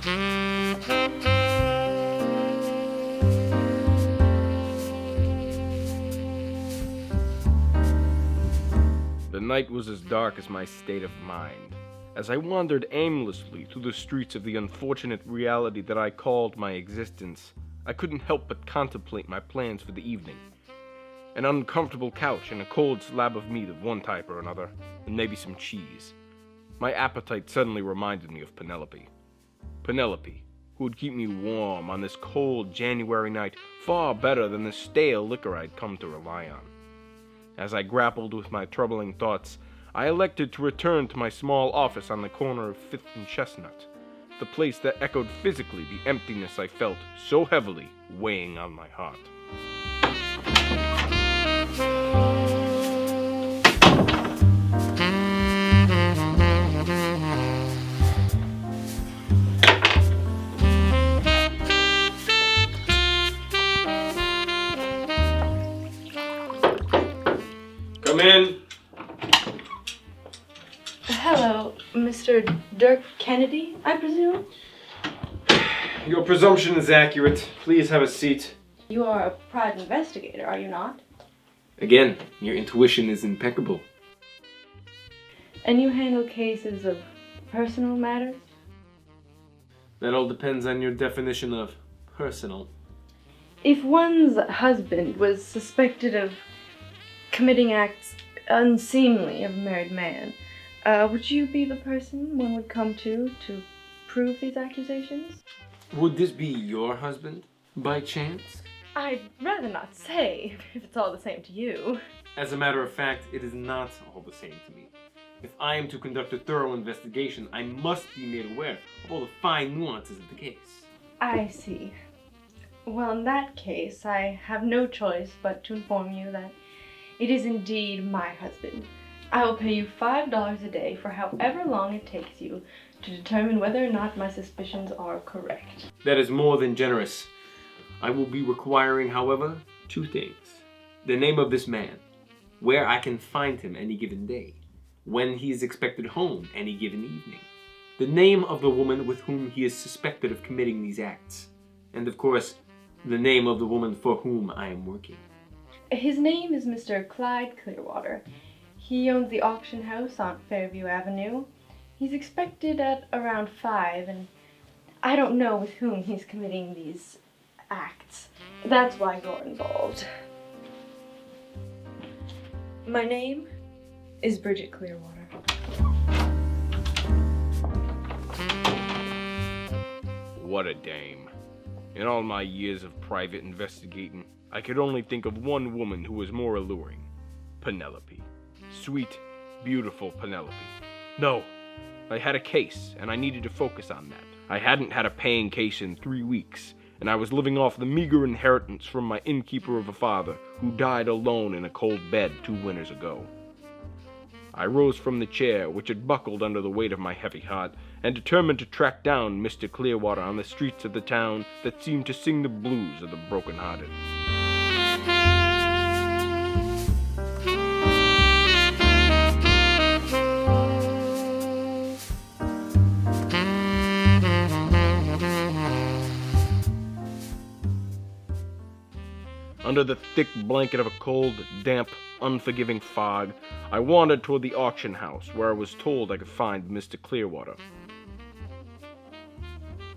The night was as dark as my state of mind. As I wandered aimlessly through the streets of the unfortunate reality that I called my existence, I couldn't help but contemplate my plans for the evening. An uncomfortable couch and a cold slab of meat of one type or another, and maybe some cheese. My appetite suddenly reminded me of Penelope. Penelope, who would keep me warm on this cold January night far better than the stale liquor I'd come to rely on. As I grappled with my troubling thoughts, I elected to return to my small office on the corner of 5th and Chestnut, the place that echoed physically the emptiness I felt so heavily weighing on my heart. Come in. Hello, Mr. Dirk Kennedy, I presume? Your presumption is accurate. Please have a seat. You are a private investigator, are you not? Again, your intuition is impeccable. And you handle cases of personal matters? That all depends on your definition of personal. If one's husband was suspected of committing acts unseemly of a married man, would you be the person one would come to prove these accusations? Would this be your husband, by chance? I'd rather not say, if it's all the same to you. As a matter of fact, it is not all the same to me. If I am to conduct a thorough investigation, I must be made aware of all the fine nuances of the case. I see. Well, in that case, I have no choice but to inform you that it is indeed my husband. I will pay you $5 a day for however long it takes you to determine whether or not my suspicions are correct. That is more than generous. I will be requiring, however, 2 things. The name of this man, where I can find him any given day, when he is expected home any given evening, the name of the woman with whom he is suspected of committing these acts, and of course, the name of the woman for whom I am working. His name is Mr. Clyde Clearwater. He owns the auction house on Fairview Avenue. He's expected at around 5, and I don't know with whom he's committing these acts. That's why you're involved. My name is Bridget Clearwater. What a dame. In all my years of private investigating, I could only think of one woman who was more alluring. Penelope. Sweet, beautiful Penelope. No, I had a case, and I needed to focus on that. I hadn't had a paying case in 3 weeks, and I was living off the meager inheritance from my innkeeper of a father who died alone in a cold bed 2 winters ago. I rose from the chair, which had buckled under the weight of my heavy heart, and determined to track down Mr. Clearwater on the streets of the town that seemed to sing the blues of the broken-hearted. Under the thick blanket of a cold, damp, unforgiving fog, I wandered toward the auction house, where I was told I could find Mr. Clearwater.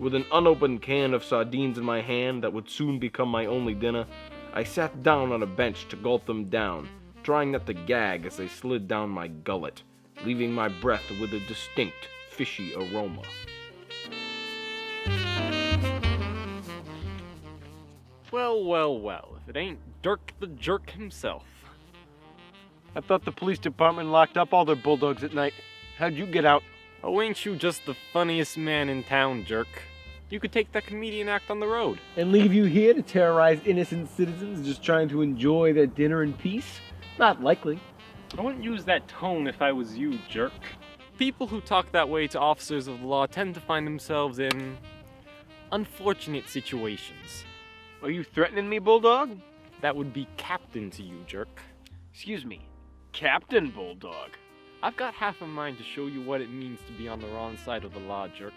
With an unopened can of sardines in my hand that would soon become my only dinner, I sat down on a bench to gulp them down, trying not to gag as they slid down my gullet, leaving my breath with a distinct, fishy aroma. Well, well, well, if it ain't Dirk the Jerk himself. I thought the police department locked up all their bulldogs at night. How'd you get out? Oh, ain't you just the funniest man in town, Jerk? You could take that comedian act on the road. And leave you here to terrorize innocent citizens just trying to enjoy their dinner in peace? Not likely. I wouldn't use that tone if I was you, Jerk. People who talk that way to officers of the law tend to find themselves in unfortunate situations. Are you threatening me, Bulldog? That would be captain to you, Jerk. Excuse me, Captain Bulldog. I've got half a mind to show you what it means to be on the wrong side of the law, Jerk.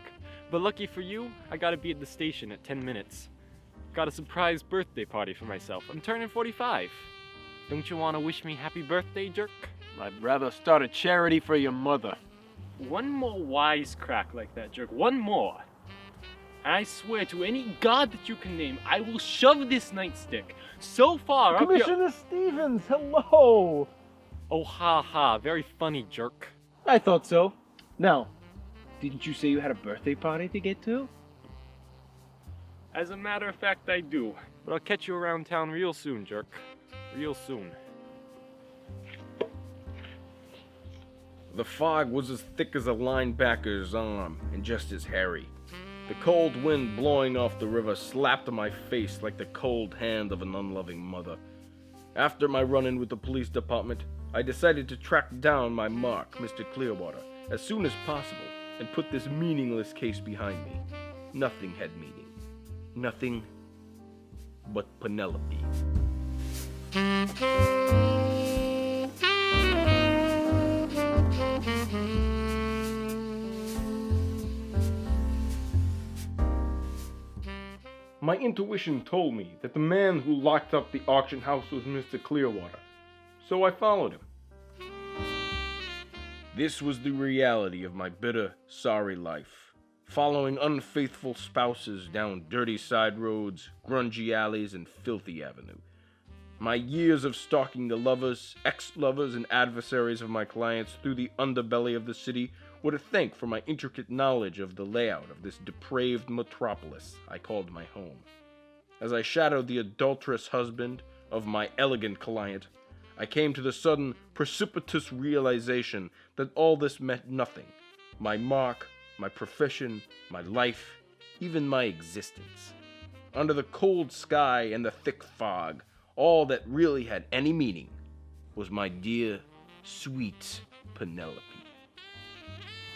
But lucky for you, I gotta be at the station at 10 minutes. Got a surprise birthday party for myself. I'm turning 45. Don't you want to wish me happy birthday, jerk? I'd rather start a charity for your mother. One more wisecrack like that, jerk. One more. And I swear to any god that you can name, I will shove this nightstick so far up your... Commissioner Stevens, hello! Oh, ha ha. Very funny, jerk. I thought so. Now, didn't you say you had a birthday party to get to? As a matter of fact, I do. But I'll catch you around town real soon, jerk. Real soon. The fog was as thick as a linebacker's arm and just as hairy. The cold wind blowing off the river slapped my face like the cold hand of an unloving mother. After my run-in with the police department, I decided to track down my mark, Mr. Clearwater, as soon as possible and put this meaningless case behind me. Nothing had meaning. Nothing but Penelope. My intuition told me that the man who locked up the auction house was Mr. Clearwater, so I followed him. This was the reality of my bitter, sorry life, following unfaithful spouses down dirty side roads, grungy alleys, and filthy avenue. My years of stalking the lovers, ex-lovers, and adversaries of my clients through the underbelly of the city were to thank for my intricate knowledge of the layout of this depraved metropolis I called my home. As I shadowed the adulterous husband of my elegant client, I came to the sudden, precipitous realization that all this meant nothing. My mark, my profession, my life, even my existence. Under the cold sky and the thick fog, all that really had any meaning was my dear, sweet Penelope.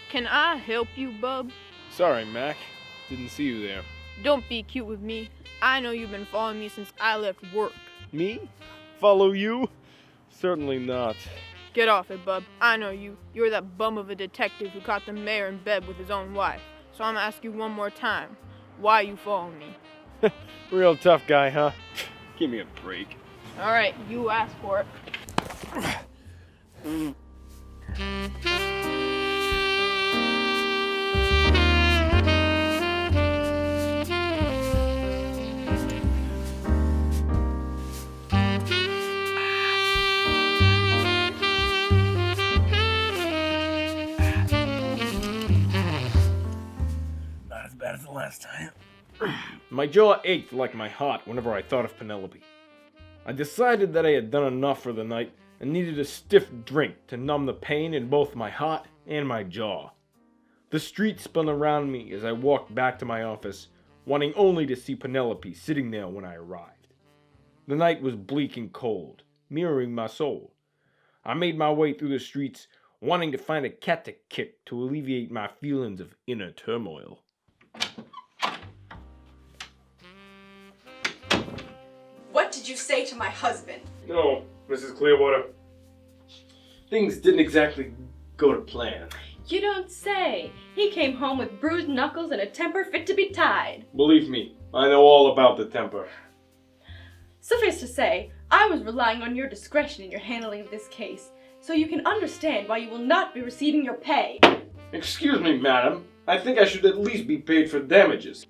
Can I help you, bub? Sorry, Mac. Didn't see you there. Don't be cute with me. I know you've been following me since I left work. Me? Follow you? Certainly not. Get off it, bub. I know you. You're that bum of a detective who caught the mayor in bed with his own wife. So I'm gonna ask you one more time. Why you following me? Real tough guy, huh? Give me a break. Alright, you asked for it. Not as bad as the last time. My jaw ached like my heart whenever I thought of Penelope. I decided that I had done enough for the night and needed a stiff drink to numb the pain in both my heart and my jaw. The street spun around me as I walked back to my office, wanting only to see Penelope sitting there when I arrived. The night was bleak and cold, mirroring my soul. I made my way through the streets, wanting to find a cat to kick to alleviate my feelings of inner turmoil. What did you say to my husband? No, Mrs. Clearwater. Things didn't exactly go to plan. You don't say. He came home with bruised knuckles and a temper fit to be tied. Believe me, I know all about the temper. Suffice to say, I was relying on your discretion in your handling of this case, so you can understand why you will not be receiving your pay. Excuse me, madam. I think I should at least be paid for damages.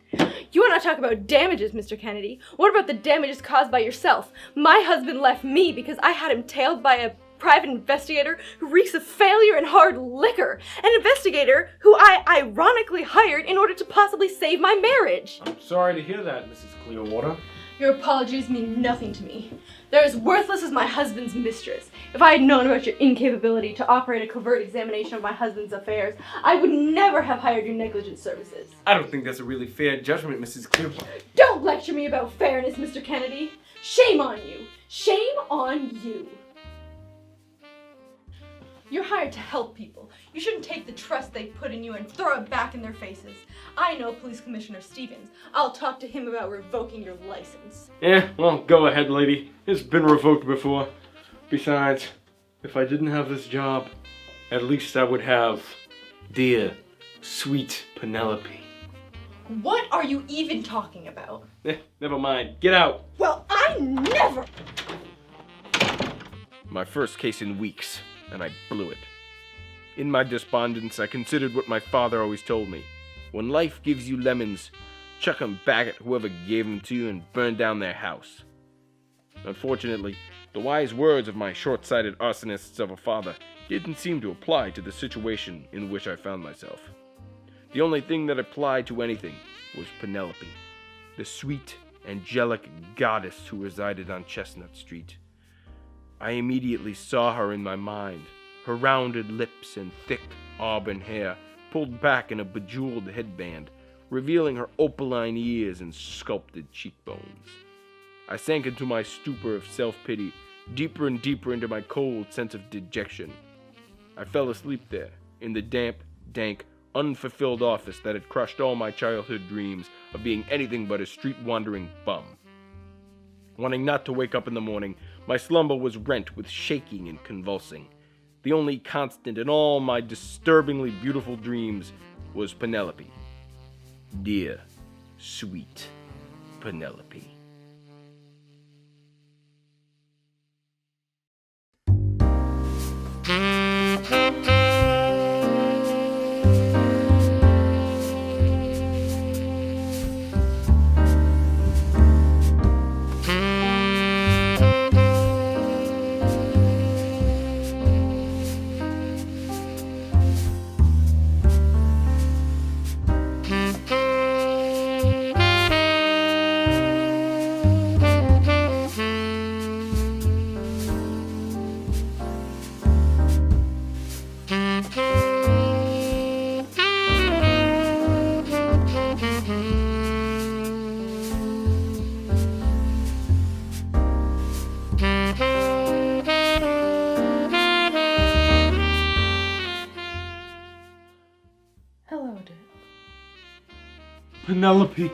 You want to talk about damages, Mr. Kennedy? What about the damages caused by yourself? My husband left me because I had him tailed by a private investigator who reeks of failure and hard liquor. An investigator who I ironically hired in order to possibly save my marriage. I'm sorry to hear that, Mrs. Clearwater. Your apologies mean nothing to me. They're as worthless as my husband's mistress. If I had known about your incapability to operate a covert examination of my husband's affairs, I would never have hired your negligent services. I don't think that's a really fair judgment, Mrs. Clearwater. Don't lecture me about fairness, Mr. Kennedy. Shame on you. Shame on you. You're hired to help people. You shouldn't take the trust they put in you and throw it back in their faces. I know Police Commissioner Stevens. I'll talk to him about revoking your license. Yeah, well, go ahead, lady. It's been revoked before. Besides, if I didn't have this job, at least I would have dear, sweet Penelope. What are you even talking about? Never mind. Get out. Well, I never. My first case in weeks, and I blew it. In my despondence, I considered what my father always told me. When life gives you lemons, chuck 'em back at whoever gave 'em to you and burn down their house. Unfortunately, the wise words of my short-sighted arsonists of a father didn't seem to apply to the situation in which I found myself. The only thing that applied to anything was Penelope, the sweet, angelic goddess who resided on Chestnut Street. I immediately saw her in my mind, her rounded lips and thick auburn hair pulled back in a bejeweled headband, revealing her opaline ears and sculpted cheekbones. I sank into my stupor of self-pity, deeper and deeper into my cold sense of dejection. I fell asleep there, in the damp, dank, unfulfilled office that had crushed all my childhood dreams of being anything but a street-wandering bum. Wanting not to wake up in the morning, my slumber was rent with shaking and convulsing. The only constant in all my disturbingly beautiful dreams was Penelope. Dear, sweet Penelope. Hello, Dick. Penelope.